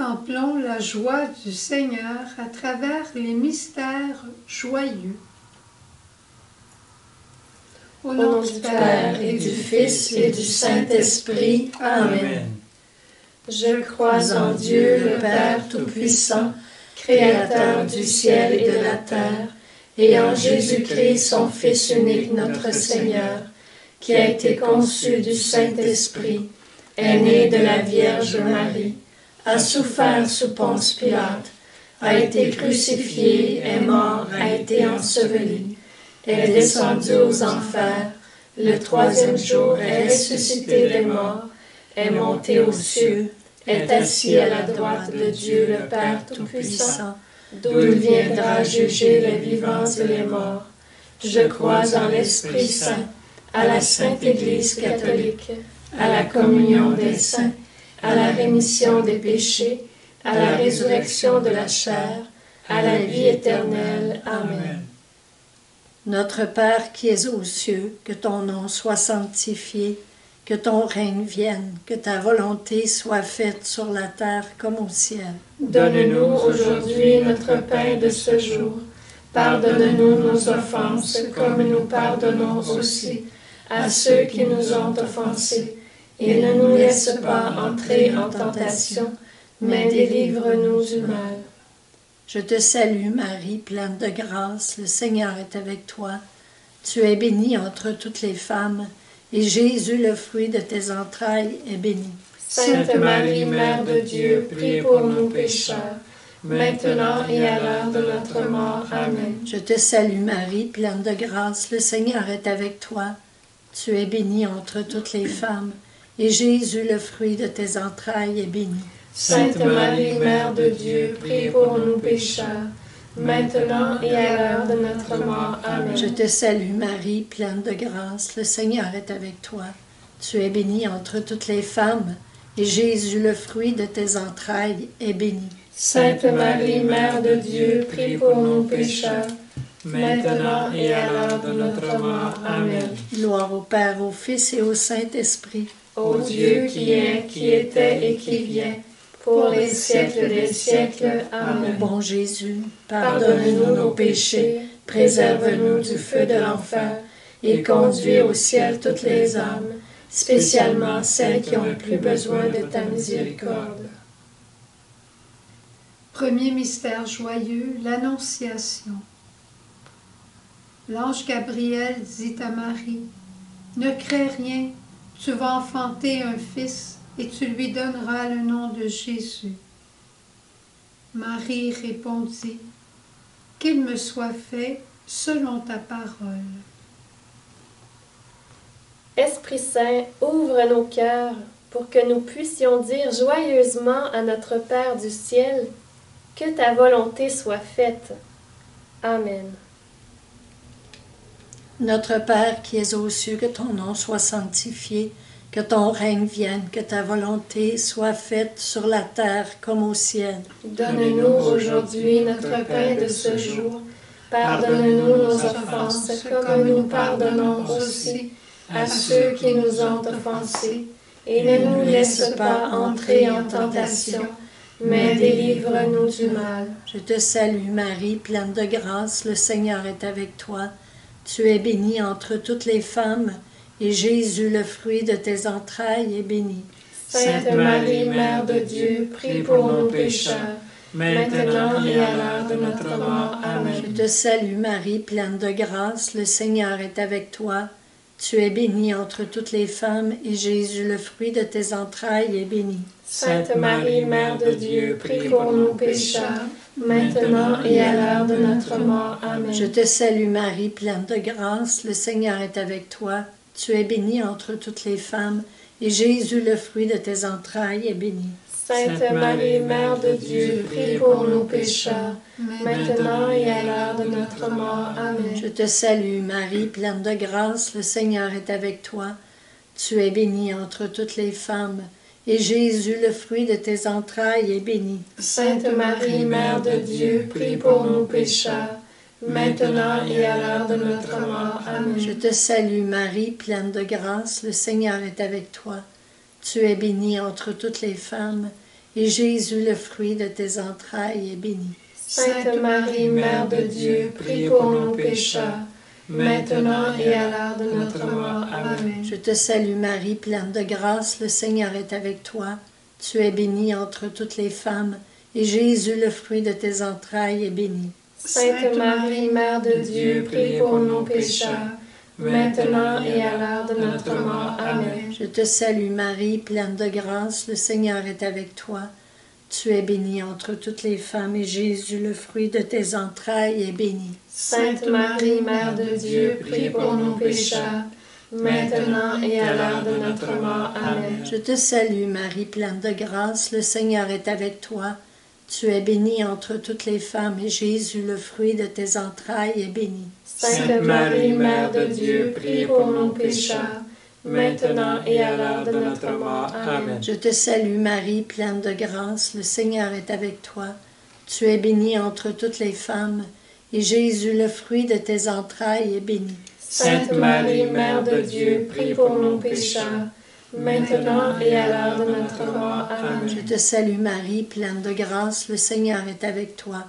Contemplons la joie du Seigneur à travers les mystères joyeux. Au nom du Père et du Fils et du Saint-Esprit. Amen. Je crois en Dieu, le Père Tout-Puissant, Créateur du ciel et de la terre, et en Jésus-Christ, son Fils unique, notre Seigneur, qui a été conçu du Saint-Esprit, est né de la Vierge Marie, a souffert sous Ponce Pilate, a été crucifié, est mort, a été enseveli, est descendu aux enfers, le troisième jour est ressuscité des morts, est monté aux cieux, est assis à la droite de Dieu le Père Tout-Puissant, d'où il viendra juger les vivants et les morts. Je crois en l'Esprit Saint, à la Sainte Église catholique, à la communion des saints, à la rémission des péchés, à la résurrection de la chair, à la vie éternelle. Amen. Notre Père qui es aux cieux, que ton nom soit sanctifié, que ton règne vienne, que ta volonté soit faite sur la terre comme au ciel. Donne-nous aujourd'hui notre pain de ce jour. Pardonne-nous nos offenses, comme nous pardonnons aussi à ceux qui nous ont offensés. Et ne nous laisse pas entrer en tentation, mais délivre-nous du mal. Je te salue Marie, pleine de grâce, le Seigneur est avec toi. Tu es bénie entre toutes les femmes, et Jésus, le fruit de tes entrailles, est béni. Sainte Marie, Mère de Dieu, prie pour nous pécheurs, maintenant et à l'heure de notre mort. Amen. Je te salue Marie, pleine de grâce, le Seigneur est avec toi. Tu es bénie entre toutes les femmes, et Jésus, le fruit de tes entrailles, est béni. Sainte Marie, Mère de Dieu, prie pour nous pécheurs, maintenant et à l'heure de notre mort. Amen. Je te salue Marie, pleine de grâce, le Seigneur est avec toi. Tu es bénie entre toutes les femmes, et Jésus, le fruit de tes entrailles, est béni. Sainte Marie, Mère de Dieu, prie pour nous pécheurs, maintenant et à l'heure de notre mort. Amen. Gloire au Père, au Fils et au Saint-Esprit. Ô Dieu qui est, qui était et qui vient, pour les siècles des siècles. Amen. Mon bon Jésus, Pardonne-nous nos péchés, préserve-nous du feu de l'enfer, et conduis au ciel toutes les âmes, spécialement celles qui ont le plus besoin de ta miséricorde. Premier mystère joyeux, l'Annonciation. L'ange Gabriel dit à Marie, « Ne crains rien, tu vas enfanter un fils, et tu lui donneras le nom de Jésus. » Marie répondit, « Qu'il me soit fait selon ta parole. » Esprit Saint, ouvre nos cœurs pour que nous puissions dire joyeusement à notre Père du ciel, « Que ta volonté soit faite. » Amen. Notre Père qui es aux cieux, que ton nom soit sanctifié, que ton règne vienne, que ta volonté soit faite sur la terre comme au ciel. Donne-nous aujourd'hui notre pain de ce jour. Pardonne-nous nos offenses, comme nous pardonnons aussi à ceux qui nous ont offensés. Et ne nous laisse pas entrer en tentation, mais délivre-nous du mal. Je te salue Marie, pleine de grâce, le Seigneur est avec toi. Tu es bénie entre toutes les femmes, et Jésus, le fruit de tes entrailles, est béni. Sainte Marie, Mère de Dieu, prie pour nous pécheurs, maintenant et à l'heure de notre mort. Amen. Je te salue Marie, pleine de grâce, le Seigneur est avec toi. Tu es bénie entre toutes les femmes, et Jésus, le fruit de tes entrailles, est béni. Sainte Marie, Mère de Dieu, prie pour nous pécheurs, maintenant et à l'heure de notre mort. Amen. Je te salue Marie, pleine de grâce, le Seigneur est avec toi. Tu es bénie entre toutes les femmes, et Jésus, le fruit de tes entrailles, est béni. Sainte Marie, Mère de Dieu, prie pour nous pécheurs, maintenant et à l'heure de notre mort. Amen. Je te salue Marie, pleine de grâce, le Seigneur est avec toi. Tu es bénie entre toutes les femmes, et Jésus, le fruit de tes entrailles, est béni. Sainte Marie, Mère de Dieu, prie pour nous pécheurs, maintenant et à l'heure de notre mort. Amen. Je te salue Marie, pleine de grâce, le Seigneur est avec toi. Tu es bénie entre toutes les femmes, et Jésus, le fruit de tes entrailles, est béni. Sainte Marie, Mère de Dieu, prie pour nous pécheurs, maintenant et à l'heure de notre mort. Amen. Je te salue Marie, pleine de grâce, le Seigneur est avec toi. Tu es bénie entre toutes les femmes, et Jésus, le fruit de tes entrailles, est béni. Sainte Marie, Mère de Dieu, prie pour nous pécheurs, maintenant et à l'heure de notre mort. Amen. Je te salue Marie, pleine de grâce, le Seigneur est avec toi. Tu es bénie entre toutes les femmes, et Jésus, le fruit de tes entrailles, est béni. Sainte Marie, Mère de Dieu, prie pour nous pécheurs, maintenant et à l'heure de notre mort. Amen. Je te salue Marie, pleine de grâce, le Seigneur est avec toi. Tu es bénie entre toutes les femmes, et Jésus, le fruit de tes entrailles, est béni. Sainte Marie, Mère de Dieu, prie pour nous pécheurs, maintenant et à l'heure de notre mort. Amen. Je te salue Marie, pleine de grâce, le Seigneur est avec toi. Tu es bénie entre toutes les femmes, et Jésus, le fruit de tes entrailles, est béni. Sainte Marie, Mère de Dieu, prie pour nous pécheurs, maintenant et à l'heure de notre mort. Amen. Je te salue Marie, pleine de grâce, le Seigneur est avec toi.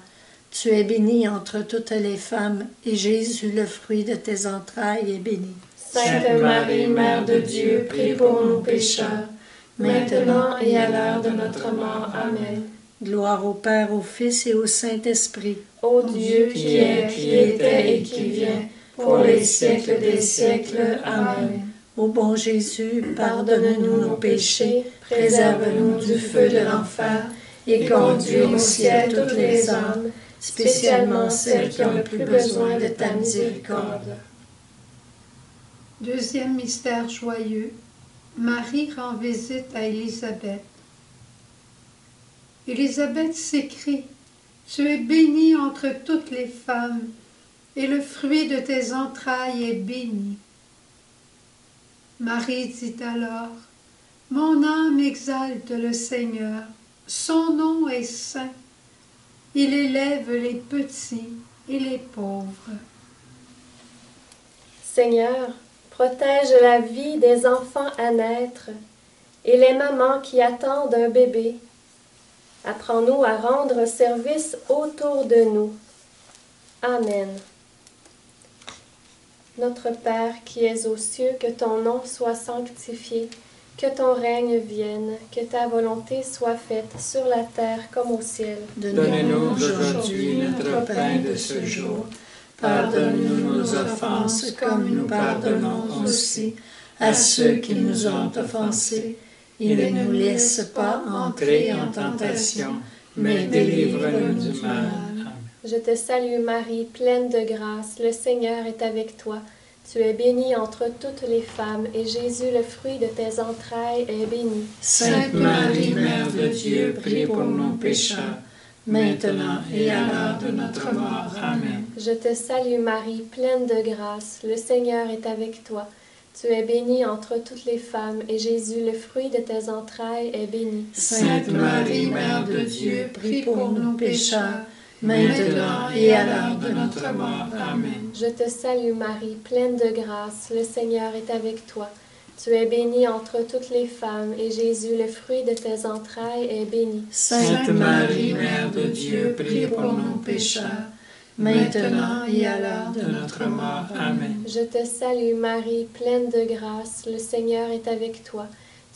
Tu es bénie entre toutes les femmes, et Jésus, le fruit de tes entrailles, est béni. Sainte Marie, Mère de Dieu, prie pour nous pécheurs, maintenant et à l'heure de notre mort. Amen. Gloire au Père, au Fils et au Saint-Esprit. Ô Dieu qui est, qui était et qui vient, pour les siècles des siècles. Amen. Ô bon Jésus, Pardonne-nous nos péchés, préserve-nous du feu de l'enfer, et conduis au ciel toutes les âmes, spécialement celles qui ont le plus besoin de ta miséricorde. Deuxième mystère joyeux, Marie rend visite à Élisabeth. Élisabeth s'écrie, « Tu es bénie entre toutes les femmes, et le fruit de tes entrailles est béni. » Marie dit alors, « Mon âme exalte le Seigneur, son nom est saint. Il élève les petits et les pauvres. » Seigneur, protège la vie des enfants à naître et les mamans qui attendent un bébé. Apprends-nous à rendre service autour de nous. Amen. Notre Père qui es aux cieux, que ton nom soit sanctifié, que ton règne vienne, que ta volonté soit faite sur la terre comme au ciel. Donne-nous aujourd'hui notre pain de ce jour. Pardonne-nous nos offenses comme nous pardonnons aussi à ceux qui nous ont offensés. Et ne nous laisse pas entrer en tentation, mais délivre-nous du mal. Amen. Je te salue Marie, pleine de grâce, le Seigneur est avec toi. Tu es bénie entre toutes les femmes, et Jésus, le fruit de tes entrailles, est béni. Sainte Marie, Mère de Dieu, prie pour nous pécheurs, maintenant et à l'heure de notre mort. Amen. Je te salue Marie, pleine de grâce, le Seigneur est avec toi. Tu es bénie entre toutes les femmes, et Jésus, le fruit de tes entrailles, est béni. Sainte Marie, Mère de Dieu, prie pour nous pécheurs, maintenant et à l'heure de notre mort. Amen. Je te salue Marie, pleine de grâce, le Seigneur est avec toi. Tu es bénie entre toutes les femmes, et Jésus, le fruit de tes entrailles, est béni. Sainte Marie, Mère de Dieu, prie pour nous pécheurs, maintenant et à l'heure de notre mort. Amen. Je te salue Marie, pleine de grâce, le Seigneur est avec toi.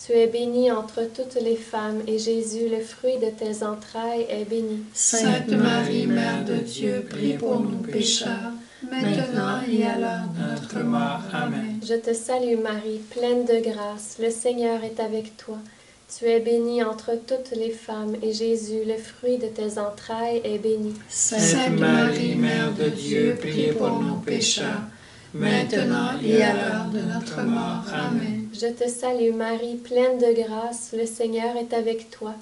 Tu es bénie entre toutes les femmes, et Jésus, le fruit de tes entrailles, est béni. Sainte Marie, Mère de Dieu, prie pour nous pécheurs, maintenant et à l'heure de notre mort. Amen. Je te salue Marie, pleine de grâce, le Seigneur est avec toi. Tu es bénie entre toutes les femmes, et Jésus, le fruit de tes entrailles, est béni. Sainte Marie, Mère de Dieu, prie pour nous pécheurs, maintenant et à l'heure de notre mort. Amen. Je te salue Marie, pleine de grâce, le Seigneur est avec toi.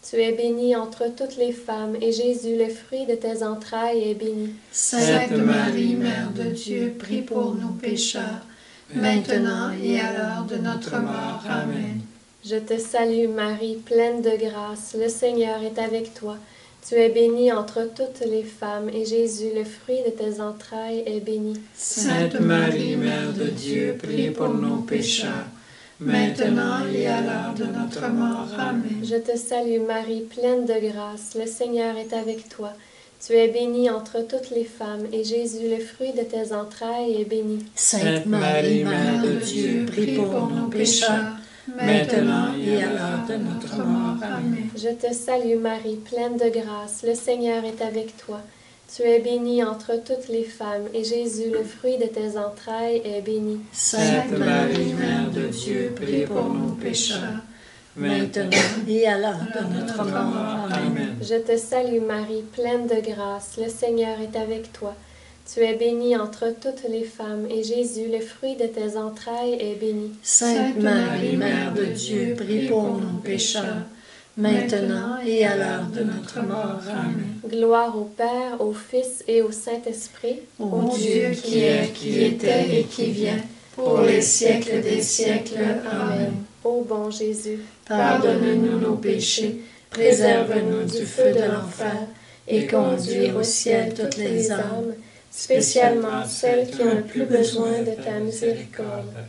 Tu es bénie entre toutes les femmes, et Jésus, le fruit de tes entrailles, est béni. Sainte Marie, Mère de Dieu, prie pour nous pécheurs, maintenant et à l'heure de notre mort. Amen. Je te salue Marie, pleine de grâce, le Seigneur est avec toi. Tu es bénie entre toutes les femmes, et Jésus, le fruit de tes entrailles, est béni. Sainte Marie, Mère de Dieu, prie pour nous pécheurs, maintenant et à l'heure de notre mort. Amen. Je te salue Marie, pleine de grâce, le Seigneur est avec toi. Tu es bénie entre toutes les femmes, et Jésus, le fruit de tes entrailles, est béni. Sainte Marie, Mère de Dieu, prie pour nos pécheurs, maintenant et à l'heure de notre mort. Amen. Je te salue Marie, pleine de grâce, le Seigneur est avec toi. Tu es bénie entre toutes les femmes, et Jésus, le fruit de tes entrailles, est béni. Sainte Marie, Mère de Dieu, prie pour nos pécheurs, maintenant et à l'heure de notre mort. Amen. Je te salue Marie, pleine de grâce, le Seigneur est avec toi. Tu es bénie entre toutes les femmes, et Jésus, le fruit de tes entrailles, est béni. Sainte Marie, Mère de Dieu, prie pour nos pécheurs, maintenant et à l'heure de notre mort. Amen. Gloire au Père, au Fils et au Saint-Esprit, Ô Dieu qui est, qui était et qui vient, pour les siècles des siècles. Amen. Ô bon Jésus, Pardonne-nous nos péchés, préserve-nous du feu de l'enfer, et conduis au ciel toutes les âmes, spécialement celles qui ont le plus besoin de ta miséricorde.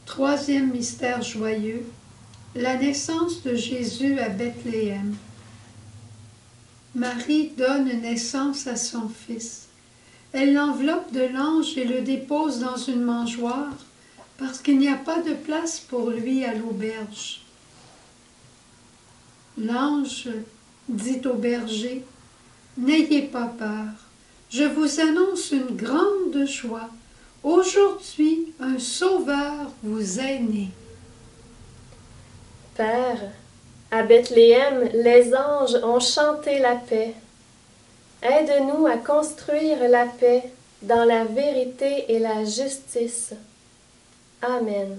Troisième mystère joyeux, la naissance de Jésus à Bethléem. Marie donne naissance à son fils. Elle l'enveloppe de l'ange et le dépose dans une mangeoire, parce qu'il n'y a pas de place pour lui à l'auberge. L'ange dit au berger, « N'ayez pas peur, je vous annonce une grande joie. Aujourd'hui, un sauveur vous est né. » Père, à Bethléem, les anges ont chanté la paix. Aide-nous à construire la paix dans la vérité et la justice. Amen.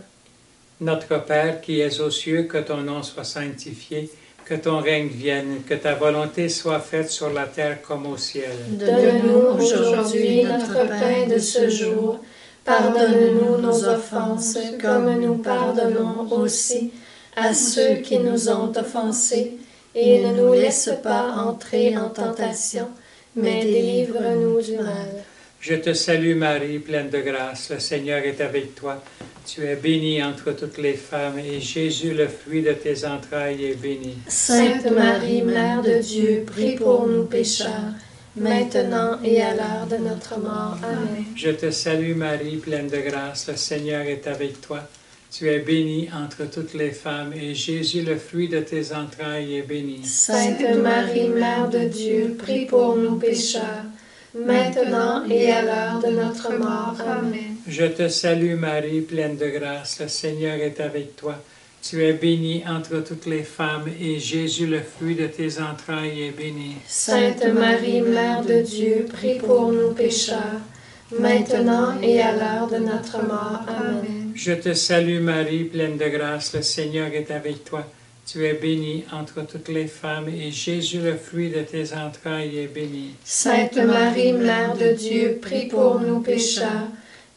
Notre Père qui es aux cieux, que ton nom soit sanctifié, que ton règne vienne, que ta volonté soit faite sur la terre comme au ciel. Donne-nous aujourd'hui notre pain de ce jour. Pardonne-nous nos offenses, comme nous pardonnons aussi à ceux qui nous ont offensés, et ne nous laisse pas entrer en tentation, mais délivre-nous du mal. Je te salue Marie, pleine de grâce, le Seigneur est avec toi. Tu es bénie entre toutes les femmes, et Jésus, le fruit de tes entrailles, est béni. Sainte Marie, Mère de Dieu, prie pour nous pécheurs, maintenant et à l'heure de notre mort. Amen. Je te salue Marie, pleine de grâce, le Seigneur est avec toi. Tu es bénie entre toutes les femmes, et Jésus, le fruit de tes entrailles, est béni. Sainte Marie, Mère de Dieu, prie pour nous pécheurs, maintenant et à l'heure de notre mort. Amen. Je te salue Marie, pleine de grâce, le Seigneur est avec toi. Tu es bénie entre toutes les femmes, et Jésus, le fruit de tes entrailles, est béni. Sainte Marie, Mère de Dieu, prie pour nous pécheurs, maintenant et à l'heure de notre mort. Amen. Je te salue Marie, pleine de grâce, le Seigneur est avec toi. Tu es bénie entre toutes les femmes, et Jésus, le fruit de tes entrailles, est béni. Sainte Marie, Mère de Dieu, prie pour nous pécheurs,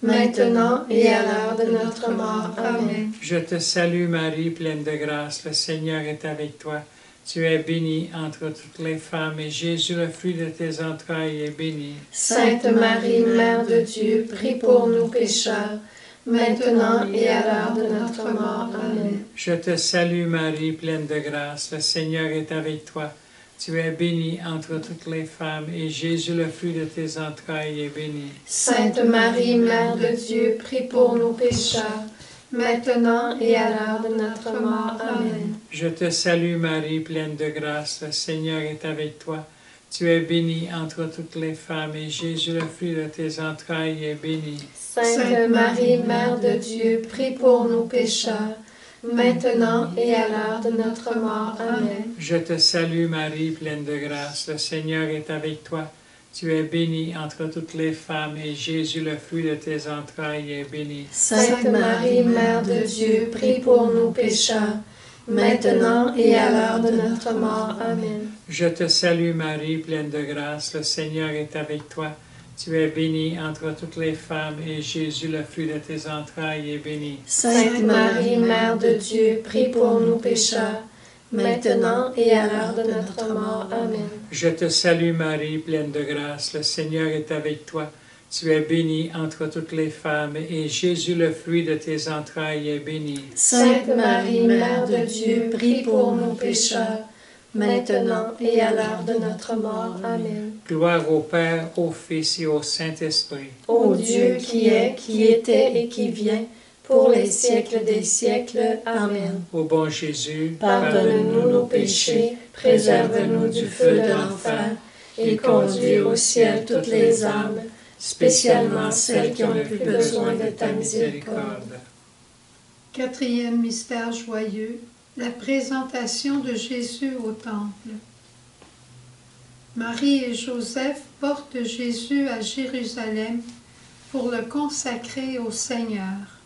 maintenant et à l'heure de notre mort. Amen. Je te salue Marie, pleine de grâce, le Seigneur est avec toi. Tu es bénie entre toutes les femmes, et Jésus, le fruit de tes entrailles, est béni. Sainte Marie, Mère de Dieu, prie pour nous pécheurs, maintenant et à l'heure de notre mort. Amen. Je te salue Marie, pleine de grâce, le Seigneur est avec toi. Tu es bénie entre toutes les femmes, et Jésus, le fruit de tes entrailles, est béni. Sainte Marie, Mère de Dieu, prie pour nous pécheurs, maintenant et à l'heure de notre mort. Amen. Je te salue Marie, pleine de grâce, le Seigneur est avec toi. Tu es bénie entre toutes les femmes, et Jésus, le fruit de tes entrailles, est béni. Sainte Marie, Mère de Dieu, prie pour nous pécheurs, maintenant et à l'heure de notre mort. Amen. Je te salue Marie, pleine de grâce, le Seigneur est avec toi. Tu es bénie entre toutes les femmes, et Jésus, le fruit de tes entrailles, est béni. Sainte Marie, Mère de Dieu, prie pour nous pécheurs, maintenant et à l'heure de notre mort. Amen. Je te salue Marie, pleine de grâce, le Seigneur est avec toi. Tu es bénie entre toutes les femmes, et Jésus, le fruit de tes entrailles, est béni. Sainte Marie, Mère de Dieu, prie pour nous pécheurs, maintenant et à l'heure de notre mort. Amen. Je te salue Marie, pleine de grâce, le Seigneur est avec toi. Tu es bénie entre toutes les femmes, et Jésus, le fruit de tes entrailles, est béni. Sainte Marie, Mère de Dieu, prie pour nous pécheurs, maintenant et à l'heure de notre mort. Amen. Gloire au Père, au Fils et au Saint-Esprit. Ô Dieu qui est, qui était et qui vient, pour les siècles des siècles. Amen. Ô bon Jésus, Pardonne-nous nos péchés, préserve-nous du feu de l'enfer, et conduis au ciel toutes les âmes, spécialement celles qui ont le plus besoin de ta miséricorde. Quatrième mystère joyeux, la présentation de Jésus au temple. Marie et Joseph portent Jésus à Jérusalem pour le consacrer au Seigneur.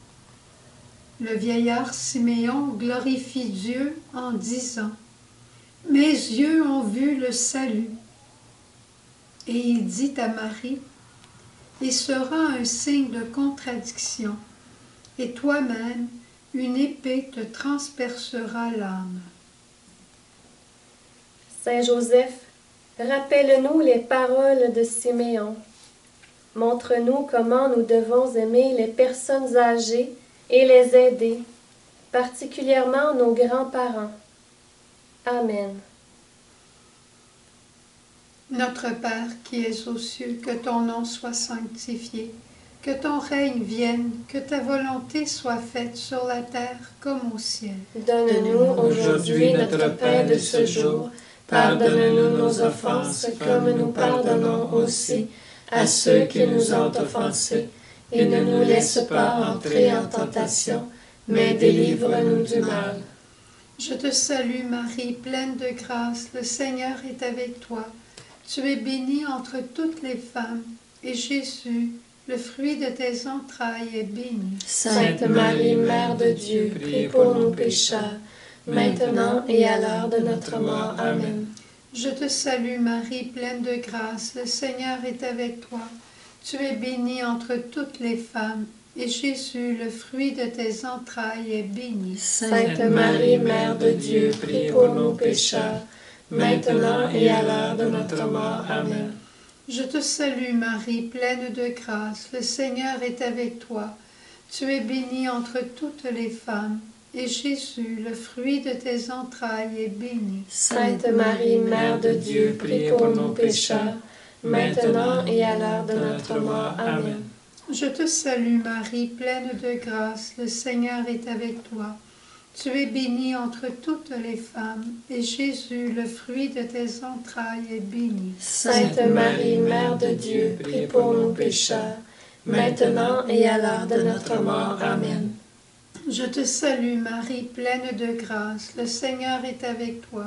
Le vieillard Siméon glorifie Dieu en disant « Mes yeux ont vu le salut ». Et il dit à Marie « Il sera un signe de contradiction, et toi-même, une épée te transpercera l'âme. » Saint Joseph, rappelle-nous les paroles de Siméon. Montre-nous comment nous devons aimer les personnes âgées et les aider, particulièrement nos grands-parents. Amen. Notre Père qui es aux cieux, que ton nom soit sanctifié, que ton règne vienne, que ta volonté soit faite sur la terre comme au ciel. Donne-nous aujourd'hui notre pain de ce jour. Pardonne-nous nos offenses, comme nous pardonnons aussi à ceux qui nous ont offensés. Et ne nous laisse pas entrer en tentation, mais délivre-nous du mal. Je te salue Marie, pleine de grâce, le Seigneur est avec toi. Tu es bénie entre toutes les femmes, et Jésus, le fruit de tes entrailles, est béni. Sainte Marie, Mère de Dieu, prie pour nous pécheurs, maintenant et à l'heure de notre mort. Amen. Je te salue Marie, pleine de grâce, le Seigneur est avec toi. Tu es bénie entre toutes les femmes, et Jésus, le fruit de tes entrailles, est béni. Sainte Marie, Mère de Dieu, prie pour nous pécheurs, maintenant et à l'heure de notre mort. Amen. Je te salue Marie, pleine de grâce, le Seigneur est avec toi. Tu es bénie entre toutes les femmes, et Jésus, le fruit de tes entrailles, est béni. Sainte Marie, Mère de Dieu, prie pour nous pécheurs, maintenant et à l'heure de notre mort. Amen. Je te salue Marie, pleine de grâce, le Seigneur est avec toi. Tu es bénie entre toutes les femmes, et Jésus, le fruit de tes entrailles, est béni. Sainte Marie, Mère de Dieu, prie pour nous pécheurs, maintenant et à l'heure de notre mort. Amen. Je te salue Marie, pleine de grâce, le Seigneur est avec toi.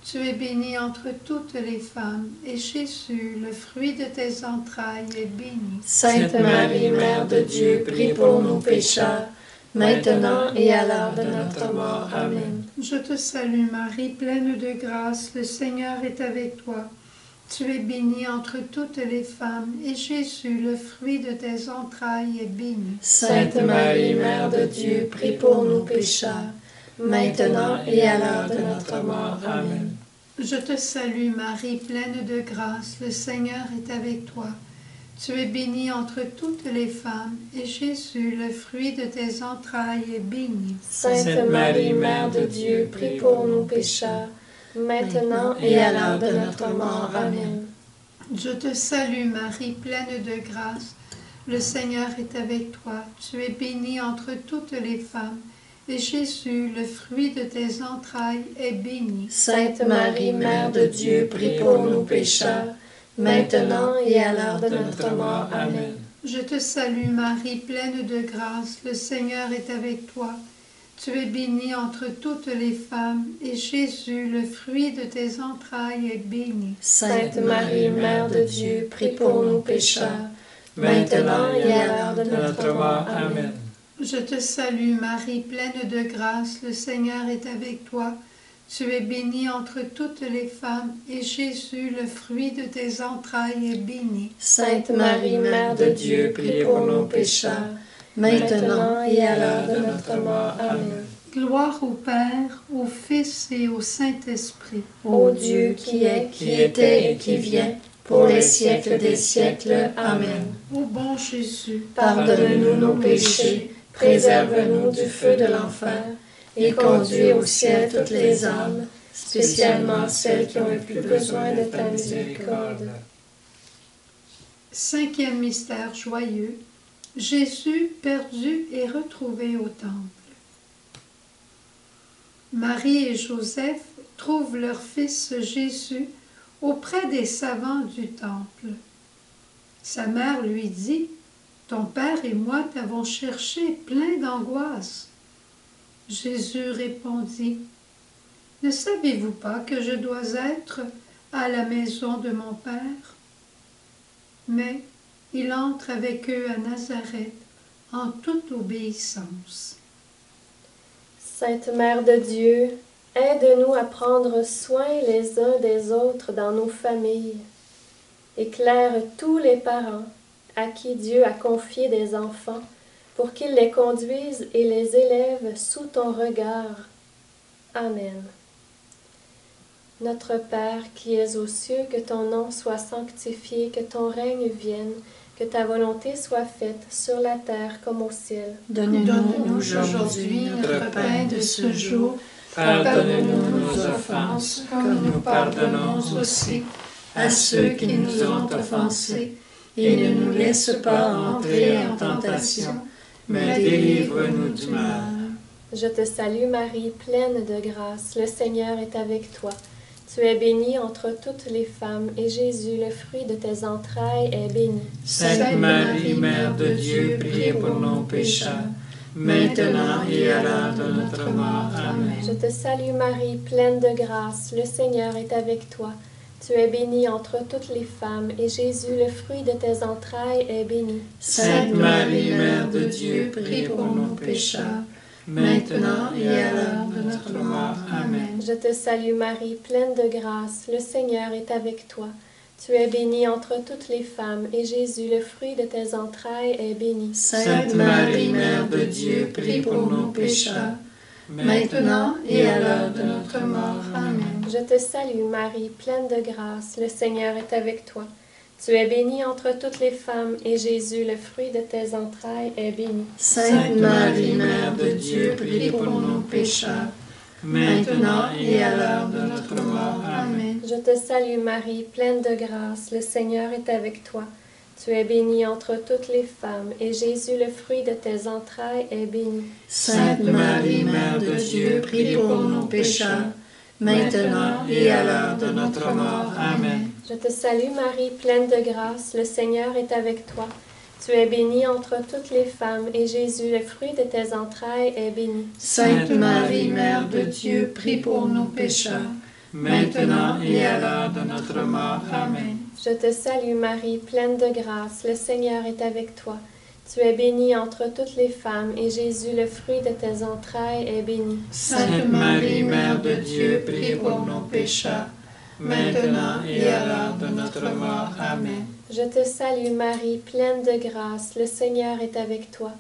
Tu es bénie entre toutes les femmes, et Jésus, le fruit de tes entrailles, est béni. Sainte Marie, Mère de Dieu, prie pour nous pécheurs, maintenant et à l'heure de notre mort. Amen. Je te salue Marie, pleine de grâce, le Seigneur est avec toi. Tu es bénie entre toutes les femmes, et Jésus, le fruit de tes entrailles, est béni. Sainte Marie, Mère de Dieu, prie pour nous pécheurs, maintenant et à l'heure de notre mort. Amen. Je te salue Marie, pleine de grâce, le Seigneur est avec toi. Tu es bénie entre toutes les femmes, et Jésus, le fruit de tes entrailles, est béni. Sainte Marie, Mère de Dieu, prie pour nous pécheurs, maintenant et à l'heure de notre mort. Amen. Je te salue Marie, pleine de grâce, le Seigneur est avec toi. Tu es bénie entre toutes les femmes, et Jésus, le fruit de tes entrailles, est béni. Sainte Marie, Mère de Dieu, prie pour nous pécheurs, maintenant et à l'heure de notre mort. Amen. Je te salue Marie, pleine de grâce, le Seigneur est avec toi. Tu es bénie entre toutes les femmes, et Jésus, le fruit de tes entrailles, est béni. Sainte Marie, Mère de Dieu, prie pour nous pécheurs, maintenant et à l'heure de notre mort. Amen. Je te salue Marie, pleine de grâce, le Seigneur est avec toi. Tu es bénie entre toutes les femmes, et Jésus, le fruit de tes entrailles, est béni. Sainte Marie, Mère de Dieu, prie pour nous pécheurs, maintenant et à l'heure de notre mort. Amen. Gloire au Père, au Fils et au Saint-Esprit. Ô Dieu qui est, qui était et qui vient, pour les siècles des siècles. Amen. Ô bon Jésus, Pardonne-nous nos péchés, préserve-nous du feu de l'enfer, et conduis au ciel toutes les âmes, spécialement celles qui ont le plus besoin de ta miséricorde. Cinquième mystère joyeux, Jésus perdu et retrouvé au temple. Marie et Joseph trouvent leur fils Jésus auprès des savants du temple. Sa mère lui dit, « Ton père et moi t'avons cherché plein d'angoisse. » Jésus répondit, « Ne savez-vous pas que je dois être à la maison de mon père? » Mais il entre avec eux à Nazareth en toute obéissance. Sainte Mère de Dieu, aide-nous à prendre soin les uns des autres dans nos familles. Éclaire tous les parents à qui Dieu a confié des enfants pour qu'ils les conduisent et les élèvent sous ton regard. Amen. Notre Père qui es aux cieux, que ton nom soit sanctifié, que ton règne vienne, que ta volonté soit faite sur la terre comme au ciel. Donne-nous aujourd'hui notre pain de ce jour. Pardonne-nous nos offenses, comme nous pardonnons aussi à ceux qui nous ont offensés, et ne nous laisse pas entrer en tentation, mais délivre-nous du mal. Je te salue Marie, pleine de grâce, le Seigneur est avec toi. Tu es bénie entre toutes les femmes, et Jésus, le fruit de tes entrailles, est béni. Sainte Marie, Mère de Dieu, priez pour nos pécheurs, maintenant et à l'heure de notre mort. Amen. Je te salue Marie, pleine de grâce, le Seigneur est avec toi. Tu es bénie entre toutes les femmes, et Jésus, le fruit de tes entrailles, est béni. Sainte Marie, Mère de Dieu, priez pour nos pécheurs, maintenant et à l'heure de notre mort. Amen. Je te salue Marie, pleine de grâce, le Seigneur est avec toi. Tu es bénie entre toutes les femmes, et Jésus, le fruit de tes entrailles, est béni. Sainte Marie, Mère de Dieu, prie pour nos pécheurs, maintenant et à l'heure de notre mort. Amen. Je te salue Marie, pleine de grâce, le Seigneur est avec toi. Tu es bénie entre toutes les femmes, et Jésus, le fruit de tes entrailles, est béni. Sainte Marie, Mère de Dieu, prie pour nos pécheurs, maintenant et à l'heure de notre mort. Amen. Je te salue Marie, pleine de grâce, le Seigneur est avec toi. Tu es bénie entre toutes les femmes, et Jésus, le fruit de tes entrailles, est béni. Sainte Marie, Mère de Dieu, prie pour nos pécheurs, maintenant et à l'heure de notre mort. Amen. Je te salue Marie, pleine de grâce, le Seigneur est avec toi. Tu es bénie entre toutes les femmes, et Jésus, le fruit de tes entrailles, est béni. Sainte Marie, Mère de Dieu, prie pour nos pécheurs, maintenant et à l'heure de notre mort. Amen. Je te salue Marie, pleine de grâce, le Seigneur est avec toi. Tu es bénie entre toutes les femmes, et Jésus, le fruit de tes entrailles, est béni. Sainte Marie, Mère de Dieu, prie pour nos pécheurs, maintenant et à l'heure de notre mort. Amen. Je te salue Marie, pleine de grâce, le Seigneur est avec toi.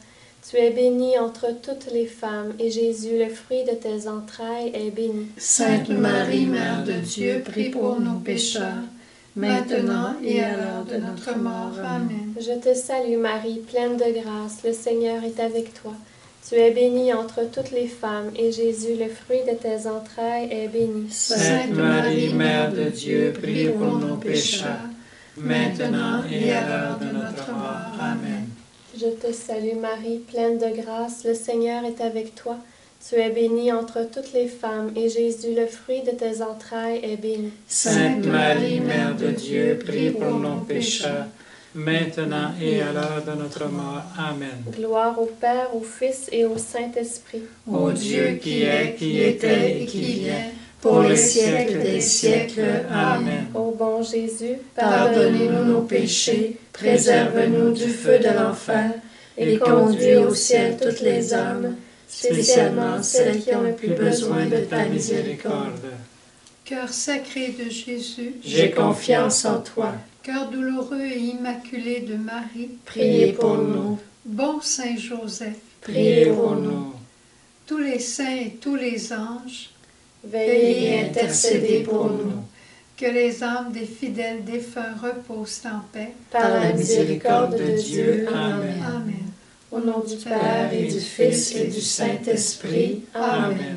Tu es bénie entre toutes les femmes, et Jésus, le fruit de tes entrailles, est béni. Sainte Marie, Mère de Dieu, prie pour nos pécheurs, maintenant et à l'heure de notre mort. Amen. Je te salue Marie, pleine de grâce, le Seigneur est avec toi. Tu es bénie entre toutes les femmes, et Jésus, le fruit de tes entrailles, est béni. Sainte Marie, Mère de Dieu, prie pour nos pécheurs, maintenant et à l'heure de notre mort. Amen. Je te salue Marie, pleine de grâce, le Seigneur est avec toi. Tu es bénie entre toutes les femmes, et Jésus, le fruit de tes entrailles, est béni. Sainte Marie, Mère de Dieu, prie pour nos pécheurs, maintenant et à l'heure de notre mort. Amen. Gloire au Père, au Fils et au Saint-Esprit. Ô Dieu qui est, qui était et qui vient, pour les siècles des siècles. Amen. Ô bon Jésus, Pardonnez-nous nos péchés, préserve-nous du feu de l'enfer, et conduis au ciel toutes les âmes, spécialement celles qui ont le plus besoin de ta miséricorde. Cœur sacré de Jésus, J'ai confiance en toi. cœur douloureux et immaculé de Marie, Priez pour nous. bon Saint Joseph, Priez pour nous. tous les saints et tous les anges, veillez Et intercédez pour nous. Que les âmes des fidèles défunts reposent en paix. Par la miséricorde de Dieu. Amen. Amen. Au nom du Père et du Fils et du Saint-Esprit. Amen.